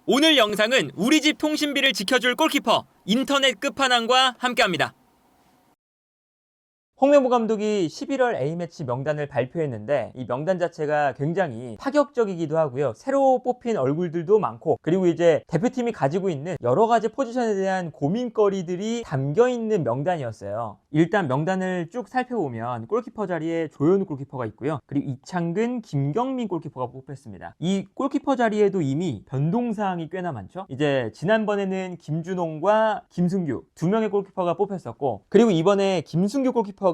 오늘 영상은 우리 집 통신비를 지켜줄 골키퍼 인터넷 끝판왕과 함께합니다. 홍명보 감독이 11월 A매치 명단을 발표했는데 이 명단 자체가 굉장히 파격적이기도 하고요. 새로 뽑힌 얼굴들도 많고, 그리고 이제 대표팀이 가지고 있는 여러 가지 포지션에 대한 고민거리들이 담겨있는 명단이었어요. 일단 명단을 쭉 살펴보면 골키퍼 자리에 조현우 골키퍼가 있고요. 그리고 이창근, 김경민 골키퍼가 뽑혔습니다. 이 골키퍼 자리에도 이미 변동사항이 꽤나 많죠. 이제 지난번에는 김준홍과 김승규 두 명의 골키퍼가 뽑혔었고, 그리고 이번에 김승규 골키퍼가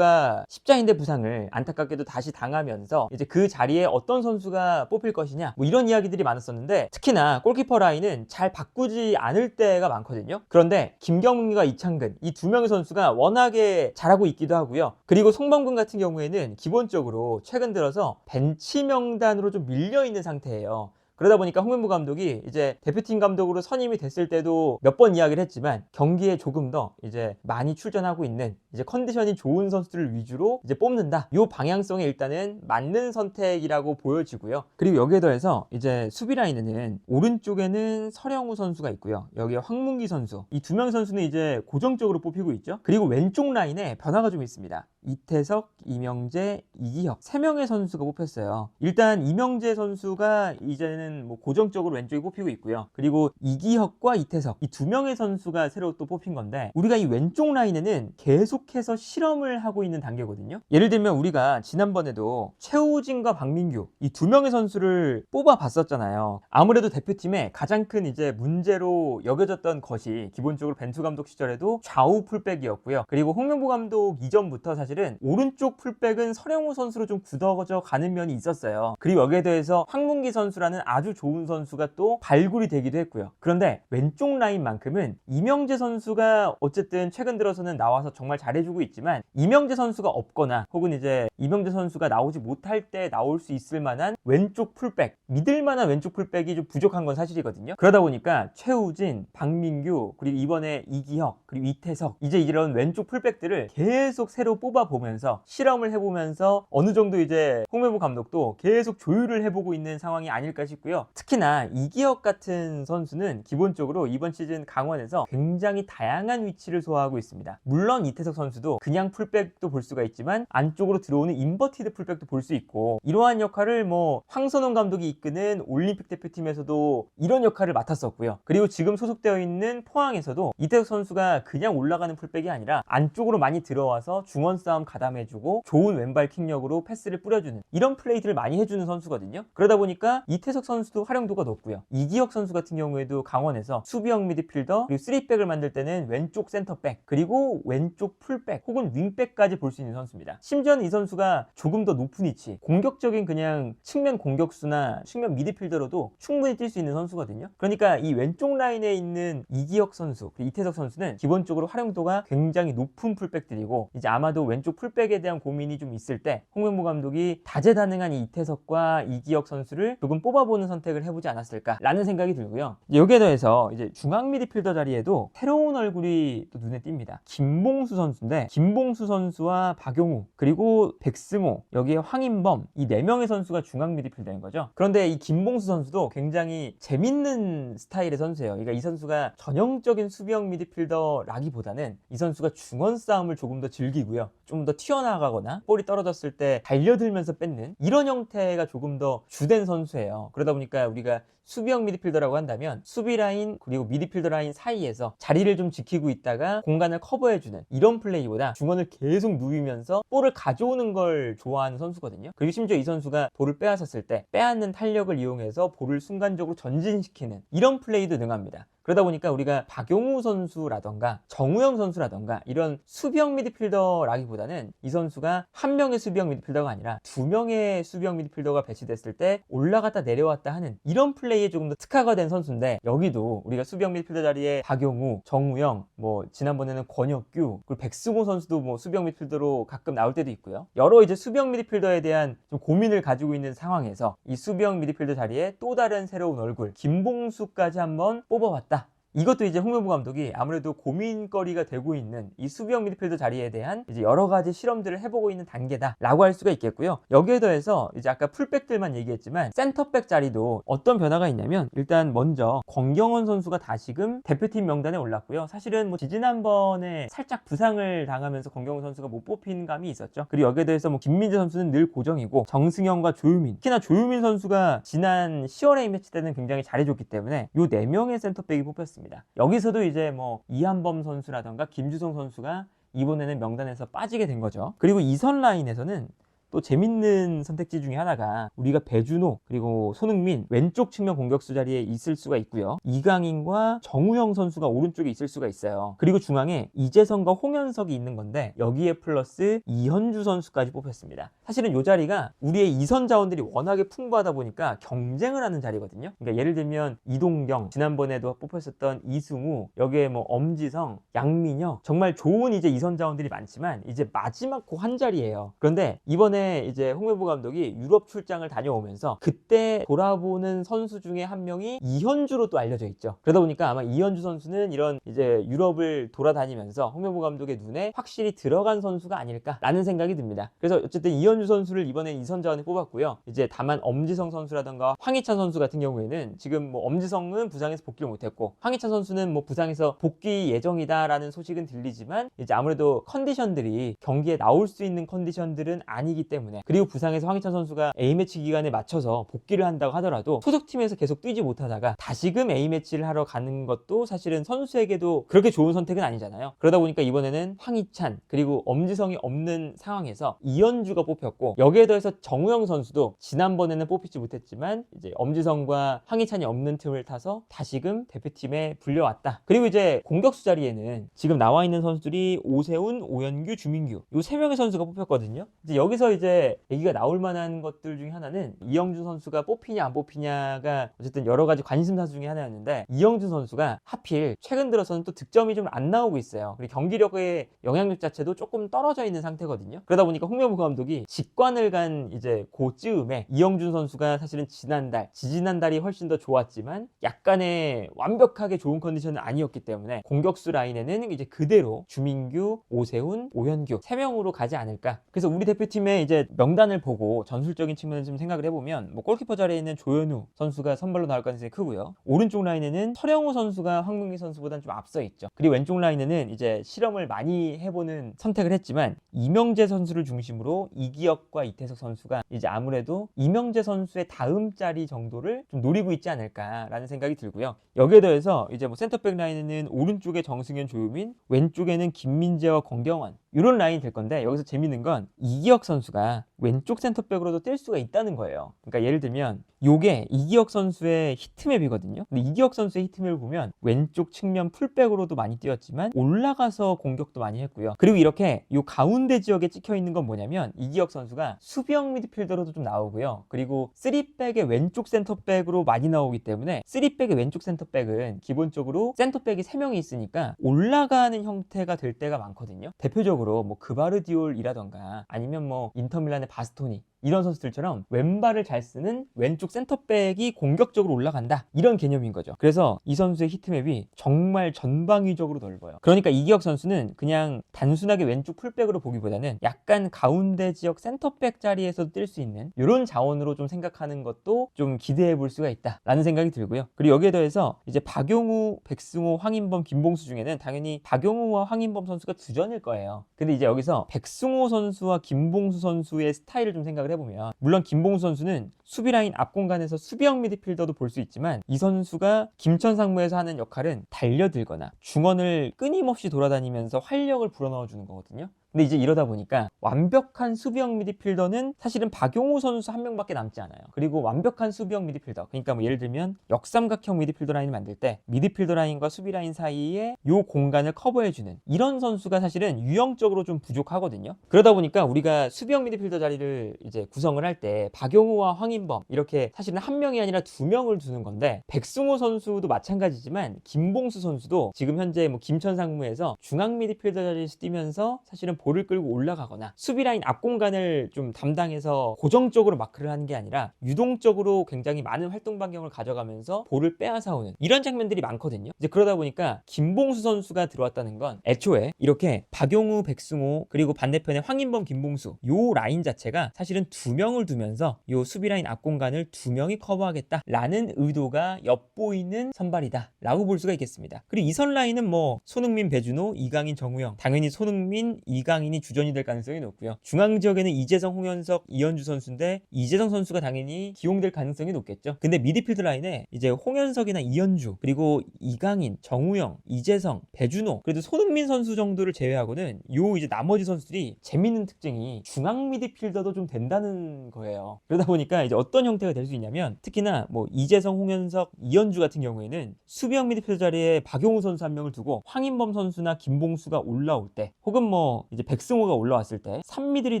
십자인대 부상을 안타깝게도 다시 당하면서 이제 그 자리에 어떤 선수가 뽑힐 것이냐, 뭐 이런 이야기들이 많았었는데, 특히나 골키퍼 라인은 잘 바꾸지 않을 때가 많거든요. 그런데 김경민과 이창근 이 두 명의 선수가 워낙에 잘하고 있기도 하고요. 그리고 송범근 같은 경우에는 기본적으로 최근 들어서 벤치 명단으로 좀 밀려있는 상태예요. 그러다 보니까 홍명보 감독이 이제 대표팀 감독으로 선임이 됐을 때도 몇 번 이야기를 했지만, 경기에 조금 더 이제 많이 출전하고 있는 이제 컨디션이 좋은 선수들을 위주로 이제 뽑는다. 이 방향성에 일단은 맞는 선택이라고 보여지고요. 그리고 여기에 더해서 이제 수비 라인에는 오른쪽에는 서령우 선수가 있고요. 여기에 황문기 선수, 이 두 명 선수는 이제 고정적으로 뽑히고 있죠. 그리고 왼쪽 라인에 변화가 좀 있습니다. 이태석, 이명재, 이기혁 세 명의 선수가 뽑혔어요. 일단 이명재 선수가 이제는 뭐 고정적으로 왼쪽에 뽑히고 있고요. 그리고 이기혁과 이태석 이 두 명의 선수가 새로 또 뽑힌 건데, 우리가 이 왼쪽 라인에는 계속해서 실험을 하고 있는 단계거든요. 예를 들면 우리가 지난번에도 최우진과 박민규 이 두 명의 선수를 뽑아 봤었잖아요. 아무래도 대표팀의 가장 큰 이제 문제로 여겨졌던 것이 기본적으로 벤투 감독 시절에도 좌우 풀백이었고요. 그리고 홍명보 감독 이전부터 사실은 오른쪽 풀백은 서령우 선수로 좀 굳어져 가는 면이 있었어요. 그리고 여기에 대해서 황문기 선수라는 아주 좋은 선수가 또 발굴이 되기도 했고요. 그런데 왼쪽 라인만큼은 이명재 선수가 어쨌든 최근 들어서는 나와서 정말 잘해주고 있지만, 이명재 선수가 없거나 혹은 이제 이명재 선수가 나오지 못할 때 나올 수 있을 만한 왼쪽 풀백, 믿을 만한 왼쪽 풀백이 좀 부족한 건 사실이거든요. 그러다 보니까 최우진, 박민규, 그리고 이번에 이기혁, 그리고 이태석, 이제 이런 왼쪽 풀백들을 계속 새로 뽑아보면서 실험을 해보면서 어느 정도 이제 홍명보 감독도 계속 조율을 해보고 있는 상황이 아닐까 싶고요. 특히나 이기혁 같은 선수는 기본적으로 이번 시즌 강원에서 굉장히 다양한 위치를 소화하고 있습니다. 물론 이태석 선수도 그냥 풀백도 볼 수가 있지만 안쪽으로 들어오는 인버티드 풀백도 볼 수 있고, 이러한 역할을 뭐 황선홍 감독이 이끄는 올림픽 대표팀에서도 이런 역할을 맡았었고요. 그리고 지금 소속되어 있는 포항에서도 이태석 선수가 그냥 올라가는 풀백이 아니라 안쪽으로 많이 들어와서 중원 싸움 가담해주고 좋은 왼발 킥력으로 패스를 뿌려주는 이런 플레이들을 많이 해주는 선수거든요. 그러다 보니까 이태석 선수도 활용도가 높고요. 이기혁 선수 같은 경우에도 강원에서 수비형 미드필더, 그리고 3백을 만들 때는 왼쪽 센터백, 그리고 왼쪽 풀백 혹은 윙백까지 볼 수 있는 선수입니다. 심지어는 이 선수가 조금 더 높은 위치, 공격적인 그냥 측면 공격수나 측면 미드필더로도 충분히 뛸 수 있는 선수거든요. 그러니까 이 왼쪽 라인에 있는 이기혁 선수, 이태석 선수는 기본적으로 활용도가 굉장히 높은 풀백들이고, 이제 아마도 왼쪽 풀백에 대한 고민이 좀 있을 때 홍명보 감독이 다재다능한 이태석과 이기혁 선수를 조금 뽑아보는 선택을 해보지 않았을까라는 생각이 들고요. 여기에 더해서 이제 중앙 미드필더 자리에도 새로운 얼굴이 또 눈에 띕니다. 김봉수 선수인데, 김봉수 선수와 박용우 그리고 백승호, 여기에 황인범, 이 네 명의 선수가 중앙 미드필더인 거죠. 그런데 이 김봉수 선수도 굉장히 재밌는 스타일의 선수예요. 그러니까 이 선수가 전형적인 수비형 미드필더라기보다는 이 선수가 중원 싸움을 조금 더 즐기고요. 좀 더 튀어나가거나 볼이 떨어졌을 때 달려들면서 뺏는 이런 형태가 조금 더 주된 선수예요. 그러다 보니까 우리가 수비형 미드필더라고 한다면 수비 라인 그리고 미드필더 라인 사이에서 자리를 좀 지키고 있다가 공간을 커버해주는 이런 플레이보다 중원을 계속 누비면서 볼을 가져오는 걸 좋아하는 선수거든요. 그리고 심지어 이 선수가 볼을 빼앗았을 때 빼앗는 탄력을 이용해서 볼을 순간적으로 전진시키는 이런 플레이도 능합니다. 그러다 보니까 우리가 박용우 선수라던가 정우영 선수라던가 이런 수비형 미드필더라기보다는 이 선수가 한 명의 수비형 미드필더가 아니라 두 명의 수비형 미드필더가 배치됐을 때 올라갔다 내려왔다 하는 이런 플레이에 조금 더 특화가 된 선수인데, 여기도 우리가 수비형 미드필더 자리에 박용우, 정우영, 뭐 지난번에는 권혁규, 그리고 백승호 선수도 뭐 수비형 미드필더로 가끔 나올 때도 있고요. 여러 이제 수비형 미드필더에 대한 좀 고민을 가지고 있는 상황에서 이 수비형 미드필더 자리에 또 다른 새로운 얼굴 김봉수까지 한번 뽑아봤다. 이것도 이제 홍명보 감독이 아무래도 고민거리가 되고 있는 이 수비형 미드필더 자리에 대한 이제 여러 가지 실험들을 해보고 있는 단계다라고 할 수가 있겠고요. 여기에 더해서 이제 아까 풀백들만 얘기했지만 센터백 자리도 어떤 변화가 있냐면, 일단 먼저 권경원 선수가 다시금 대표팀 명단에 올랐고요. 사실은 뭐 지지난번에 살짝 부상을 당하면서 권경원 선수가 못 뽑힌 감이 있었죠. 그리고 여기에 대해서 뭐 김민재 선수는 늘 고정이고, 정승현과 조유민, 특히나 조유민 선수가 지난 10월 A매치 때는 굉장히 잘해줬기 때문에 요 4명의 센터백이 뽑혔습니다. 여기서도 이제 뭐 이한범 선수라던가 김주성 선수가 이번에는 명단에서 빠지게 된 거죠. 그리고 이선 라인에서는 또 재밌는 선택지 중에 하나가 우리가 배준호 그리고 손흥민 왼쪽 측면 공격수 자리에 있을 수가 있고요. 이강인과 정우영 선수가 오른쪽에 있을 수가 있어요. 그리고 중앙에 이재성과 홍현석이 있는 건데, 여기에 플러스 이현주 선수까지 뽑혔습니다. 사실은 이 자리가 우리의 이선 자원들이 워낙에 풍부하다 보니까 경쟁을 하는 자리거든요. 그러니까 예를 들면 이동경, 지난번에도 뽑혔었던 이승우, 여기에 뭐 엄지성, 양민혁, 정말 좋은 이제 이선 자원들이 많지만 이제 마지막 그 한 자리예요. 그런데 이번에 이제 홍명보 감독이 유럽 출장을 다녀오면서 그때 돌아보는 선수 중에 한 명이 이현주로 또 알려져 있죠. 그러다 보니까 아마 이현주 선수는 이런 이제 유럽을 돌아다니면서 홍명보 감독의 눈에 확실히 들어간 선수가 아닐까라는 생각이 듭니다. 그래서 어쨌든 이현주 선수를 이번에 이선 자원에 뽑았고요. 이제 다만 엄지성 선수라던가 황희찬 선수 같은 경우에는 지금 뭐 엄지성은 부상에서 복귀를 못했고, 황희찬 선수는 뭐 부상에서 복귀 예정이다라는 소식은 들리지만 이제 아무래도 컨디션들이 경기에 나올 수 있는 컨디션들은 아니기 때문에, 그리고 부상에서 황희찬 선수가 A매치 기간에 맞춰서 복귀를 한다고 하더라도 소속팀에서 계속 뛰지 못하다가 다시금 A매치를 하러 가는 것도 사실은 선수에게도 그렇게 좋은 선택은 아니잖아요. 그러다 보니까 이번에는 황희찬 그리고 엄지성이 없는 상황에서 이현주가 뽑혔고, 여기에 더해서 정우영 선수도 지난번에는 뽑히지 못했지만 이제 엄지성과 황희찬이 없는 틈을 타서 다시금 대표팀에 불려왔다. 그리고 이제 공격수 자리에는 지금 나와 있는 선수들이 오세훈, 오현규, 주민규 이 3명의 선수가 뽑혔거든요. 이제 여기서 이제 얘기가 나올 만한 것들 중에 하나는 이영준 선수가 뽑히냐 안 뽑히냐가 어쨌든 여러 가지 관심사 중에 하나였는데, 이영준 선수가 하필 최근 들어서는 또 득점이 좀 안 나오고 있어요. 그리고 경기력의 영향력 자체도 조금 떨어져 있는 상태거든요. 그러다 보니까 홍명보 감독이 직관을 간 이제 고쯤에 이영준 선수가 사실은 지지난달이 훨씬 더 좋았지만 약간의 완벽하게 좋은 컨디션은 아니었기 때문에 공격수 라인에는 이제 그대로 주민규, 오세훈, 오현규 3명으로 가지 않을까. 그래서 우리 대표팀의 이제 명단을 보고 전술적인 측면을 좀 생각을 해보면, 뭐 골키퍼 자리에 있는 조현우 선수가 선발로 나올 가능성이 크고요. 오른쪽 라인에는 서령우 선수가 황문기 선수보다는 좀 앞서 있죠. 그리고 왼쪽 라인에는 이제 실험을 많이 해보는 선택을 했지만 이명재 선수를 중심으로 이기혁과 이태석 선수가 이제 아무래도 이명재 선수의 다음 자리 정도를 좀 노리고 있지 않을까라는 생각이 들고요. 여기에 더해서 이제 뭐 센터백 라인에는 오른쪽에 정승현, 조유민, 왼쪽에는 김민재와 권경원 이런 라인이 될 건데, 여기서 재밌는 건 이기혁 선수가 왼쪽 센터백으로도 뛸 수가 있다는 거예요. 그러니까 예를 들면 요게 이기혁 선수의 히트맵이거든요. 근데 이기혁 선수의 히트맵을 보면 왼쪽 측면 풀백으로도 많이 뛰었지만 올라가서 공격도 많이 했고요. 그리고 이렇게 요 가운데 지역에 찍혀 있는 건 뭐냐면, 이기혁 선수가 수비형 미드필더로도 좀 나오고요. 그리고 3백의 왼쪽 센터백으로 많이 나오기 때문에 3백의 왼쪽 센터백은 기본적으로 센터백이 3명이 있으니까 올라가는 형태가 될 때가 많거든요. 대표적으로 뭐 그바르디올이라던가 아니면 뭐 인터밀란의 바스토니 이런 선수들처럼 왼발을 잘 쓰는 왼쪽 센터백이 공격적으로 올라간다, 이런 개념인 거죠. 그래서 이 선수의 히트맵이 정말 전방위적으로 넓어요. 그러니까 이기혁 선수는 그냥 단순하게 왼쪽 풀백으로 보기보다는 약간 가운데 지역 센터백 자리에서도 뛸 수 있는 이런 자원으로 좀 생각하는 것도 좀 기대해 볼 수가 있다라는 생각이 들고요. 그리고 여기에 더해서 이제 박용우, 백승호, 황인범, 김봉수 중에는 당연히 박용우와 황인범 선수가 주전일 거예요. 근데 이제 여기서 백승호 선수와 김봉수 선수의 스타일을 좀 생각을 해보면, 물론 김봉수 선수는 수비라인 앞공간에서 수비형 미드필더도 볼 수 있지만 이 선수가 김천 상무에서 하는 역할은 달려들거나 중원을 끊임없이 돌아다니면서 활력을 불어넣어주는 거거든요. 근데 이제 이러다 보니까 완벽한 수비형 미드필더는 사실은 박용우 선수 한 명밖에 남지 않아요. 그리고 완벽한 수비형 미드필더, 그러니까 뭐 예를 들면 역삼각형 미드필더 라인을 만들 때 미드필더 라인과 수비 라인 사이에 요 공간을 커버해주는 이런 선수가 사실은 유형적으로 좀 부족하거든요. 그러다 보니까 우리가 수비형 미드필더 자리를 이제 구성을 할 때 박용우와 황인범 이렇게 사실은 한 명이 아니라 2명을 두는 건데, 백승호 선수도 마찬가지지만 김봉수 선수도 지금 현재 뭐 김천 상무에서 중앙 미드필더 자리에서 뛰면서 사실은 볼을 끌고 올라가거나 수비 라인 앞 공간을 좀 담당해서 고정적으로 마크를 하는 게 아니라 유동적으로 굉장히 많은 활동 반경을 가져가면서 볼을 빼앗아오는 이런 장면들이 많거든요. 이제 그러다 보니까 김봉수 선수가 들어왔다는 건 애초에 이렇게 박용우, 백승호 그리고 반대편에 황인범, 김봉수 요 라인 자체가 사실은 두 명을 두면서 요 수비 라인 앞 공간을 두 명이 커버하겠다라는 의도가 엿보이는 선발이다 라고 볼 수가 있겠습니다. 그리고 이선 라인은 뭐 손흥민, 배준호, 이강인, 정우영 당연히 손흥민, 이강인이 주전이 될 가능성이 높고요. 중앙 지역에는 이재성, 홍현석, 이현주 선수인데 이재성 선수가 당연히 기용될 가능성이 높겠죠. 근데 미드필드 라인에 이제 홍현석이나 이현주 그리고 이강인, 정우영, 이재성, 배준호 그래도 손흥민 선수 정도를 제외하고는 요 이제 나머지 선수들이 재밌는 특징이 중앙 미드필더도 좀 된다는 거예요. 그러다 보니까 이제 어떤 형태가 될 수 있냐면 특히나 뭐 이재성, 홍현석, 이현주 같은 경우에는 수비형 미드필더 자리에 박용우 선수 한 명을 두고 황인범 선수나 김봉수가 올라올 때 혹은 뭐 이제 백승호가 올라왔을 때 3미들이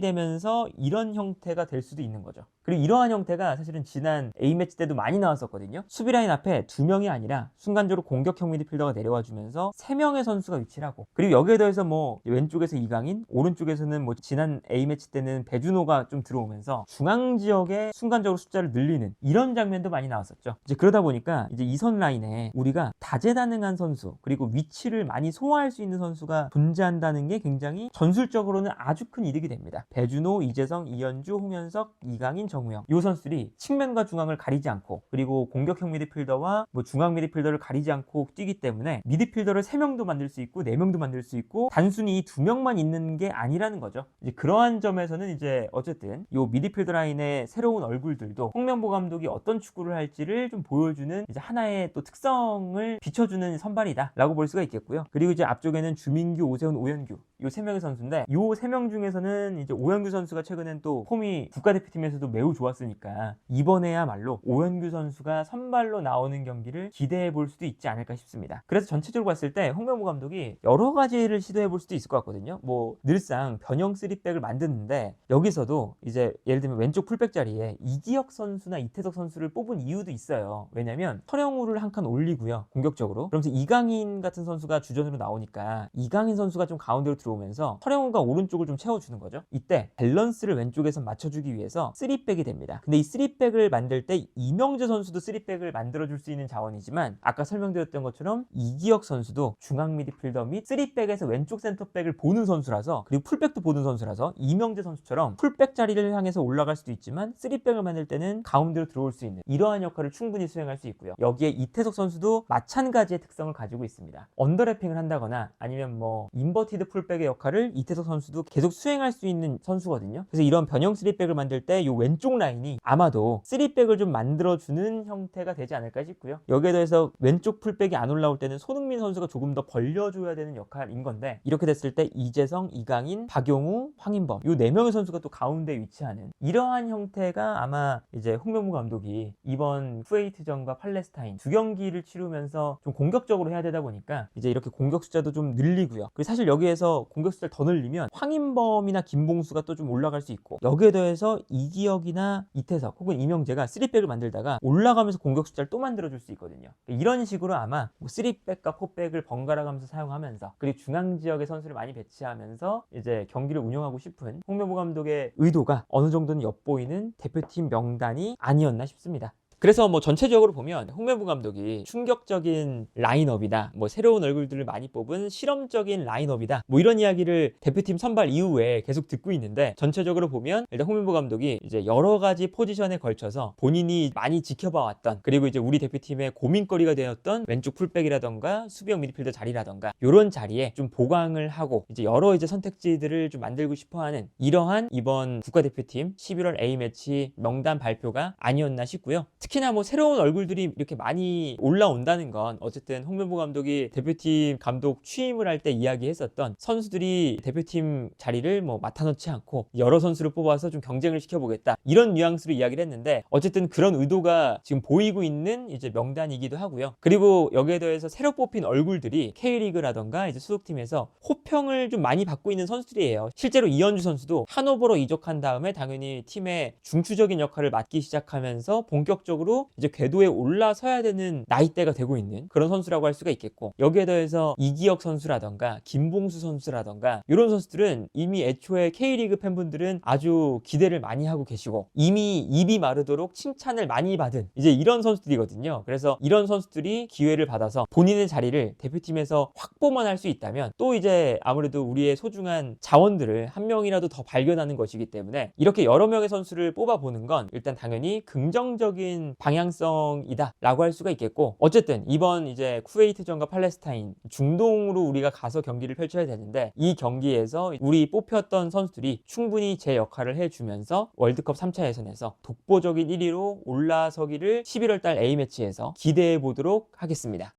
되면서 이런 형태가 될 수도 있는 거죠. 그리고 이러한 형태가 사실은 지난 A매치 때도 많이 나왔었거든요. 수비 라인 앞에 2명이 아니라 순간적으로 공격형 미드필더가 내려와 주면서 3명의 선수가 위치를 하고 그리고 여기에 더해서 뭐 왼쪽에서 이강인, 오른쪽에서는 뭐 지난 A매치 때는 배준호가 좀 들어오면서 중앙 지역에 순간적으로 숫자를 늘리는 이런 장면도 많이 나왔었죠. 이제 그러다 보니까 이제 이선 라인에 우리가 다재다능한 선수 그리고 위치를 많이 소화할 수 있는 선수가 존재한다는 게 굉장히 전술적으로는 아주 큰 이득이 됩니다. 배준호, 이재성, 이현주, 홍현석, 이강인, 정우영 이 선수들이 측면과 중앙을 가리지 않고 그리고 공격형 미드필더와 뭐 중앙 미드필더를 가리지 않고 뛰기 때문에 미드필더를 3명도 만들 수 있고 4명도 만들 수 있고 단순히 2명만 있는 게 아니라는 거죠. 이제 그러한 점에서는 이제 어쨌든 이 미드필더 라인의 새로운 얼굴들도 홍명보 감독이 어떤 축구를 할지를 좀 보여주는 이제 하나의 또 특성을 비춰주는 선발이다 라고 볼 수가 있겠고요. 그리고 이제 앞쪽에는 주민규, 오세훈, 오현규 이 3명의 선수인데 이 3명 중에서는 이제 오현규 선수가 최근엔 또 폼이 국가대표팀에서도 매우 좋았으니까 이번에야말로 오현규 선수가 선발로 나오는 경기를 기대해 볼 수도 있지 않을까 싶습니다. 그래서 전체적으로 봤을 때 홍명보 감독이 여러 가지를 시도해 볼 수도 있을 것 같거든요. 뭐 늘상 변형 3백을 만드는데 여기서도 이제 예를 들면 왼쪽 풀백 자리에 이기혁 선수나 이태석 선수를 뽑은 이유도 있어요. 왜냐면 서령우를 한 칸 올리고요. 공격적으로. 그러면서 이강인 같은 선수가 주전으로 나오니까 이강인 선수가 좀 가운데로 들어오면서 서령우가 오른쪽을 좀 채워주는 거죠. 이때 밸런스를 왼쪽에서 맞춰주기 위해서 3백이 됩니다. 근데 이 3백을 만들 때 이명재 선수도 3백을 만들어줄 수 있는 자원이지만 아까 설명드렸던 것처럼 이기혁 선수도 중앙 미드필더 및 3백에서 왼쪽 센터백을 보는 선수라서 그리고 풀백도 보는 선수라서 이명재 선수처럼 풀백 자리를 향해서 올라갈 수도 있지만 3백을 만들 때는 가운데로 들어올 수 있는 이러한 역할을 충분히 수행할 수 있고요. 여기에 이태석 선수도 마찬가지의 특성을 가지고 있습니다. 언더래핑을 한다거나 아니면 뭐 인버티드 풀백의 역할을 이태석 선수도 계속 수행할 수 있는 선수거든요. 그래서 이런 변형 3백을 만들 때 이 왼쪽 라인이 아마도 3백을 좀 만들어주는 형태가 되지 않을까 싶고요. 여기에 더해서 왼쪽 풀백이 안 올라올 때는 손흥민 선수가 조금 더 벌려줘야 되는 역할인 건데 이렇게 됐을 때 이재성, 이강인, 박용우, 황인범 이 4명의 선수가 또 가운데에 위치하는 이러한 형태가 아마 이제 홍명보 감독이 이번 쿠웨이트전과 팔레스타인 두 경기를 치르면서 좀 공격적으로 해야 되다 보니까 이제 이렇게 공격 숫자도 좀 늘리고요. 그리고 사실 여기에서 공격 숫자를 더 늘리면 황인범이나 김봉수가 또 좀 올라갈 수 있고 여기에 더해서 이기혁이나 이태석 혹은 이명재가 3백을 만들다가 올라가면서 공격 숫자를 또 만들어줄 수 있거든요. 이런 식으로 아마 3백과 4백을 번갈아 가면서 사용하면서 그리고 중앙 지역의 선수를 많이 배치하면서 이제 경기를 운영하고 싶은 홍명보 감독의 의도가 어느 정도는 엿보이는 대표팀 명단이 아니었나 싶습니다. 그래서 뭐 전체적으로 보면 홍명보 감독이 충격적인 라인업이다, 뭐 새로운 얼굴들을 많이 뽑은 실험적인 라인업이다, 뭐 이런 이야기를 대표팀 선발 이후에 계속 듣고 있는데 전체적으로 보면 일단 홍명보 감독이 이제 여러 가지 포지션에 걸쳐서 본인이 많이 지켜봐왔던 그리고 이제 우리 대표팀의 고민거리가 되었던 왼쪽 풀백이라던가 수비형 미드필더 자리라던가 이런 자리에 좀 보강을 하고 이제 여러 이제 선택지들을 좀 만들고 싶어하는 이러한 이번 국가대표팀 11월 A매치 명단 발표가 아니었나 싶고요. 특히나 뭐 새로운 얼굴들이 이렇게 많이 올라온다는 건 어쨌든 홍명보 감독이 대표팀 감독 취임을 할 때 이야기했었던 선수들이 대표팀 자리를 뭐 맡아놓지 않고 여러 선수를 뽑아서 좀 경쟁을 시켜보겠다 이런 뉘앙스로 이야기를 했는데 어쨌든 그런 의도가 지금 보이고 있는 이제 명단이기도 하고요. 그리고 여기에 더해서 새로 뽑힌 얼굴들이 K리그라던가 이제 소속팀에서 호평을 좀 많이 받고 있는 선수들이에요. 실제로 이현주 선수도 하노버로 이적한 다음에 당연히 팀의 중추적인 역할을 맡기 시작하면서 본격적으로 본격적으로 이제 궤도에 올라서야 되는 나이대가 되고 있는 그런 선수라고 할 수가 있겠고, 여기에 더해서 이기혁 선수라던가 김봉수 선수라던가 이런 선수들은 이미 애초에 K리그 팬분들은 아주 기대를 많이 하고 계시고 이미 입이 마르도록 칭찬을 많이 받은 이제 이런 선수들이거든요. 그래서 이런 선수들이 기회를 받아서 본인의 자리를 대표팀에서 확보만 할 수 있다면 또 이제 아무래도 우리의 소중한 자원들을 한 명이라도 더 발견하는 것이기 때문에 이렇게 여러 명의 선수를 뽑아보는 건 일단 당연히 긍정적인 방향성이다 라고 할 수가 있겠고, 어쨌든 이번 이제 쿠웨이트전과 팔레스타인 중동으로 우리가 가서 경기를 펼쳐야 되는데 이 경기에서 우리 뽑혔던 선수들이 충분히 제 역할을 해주면서 월드컵 3차 예선에서 독보적인 1위로 올라서기를 11월달 A매치에서 기대해 보도록 하겠습니다.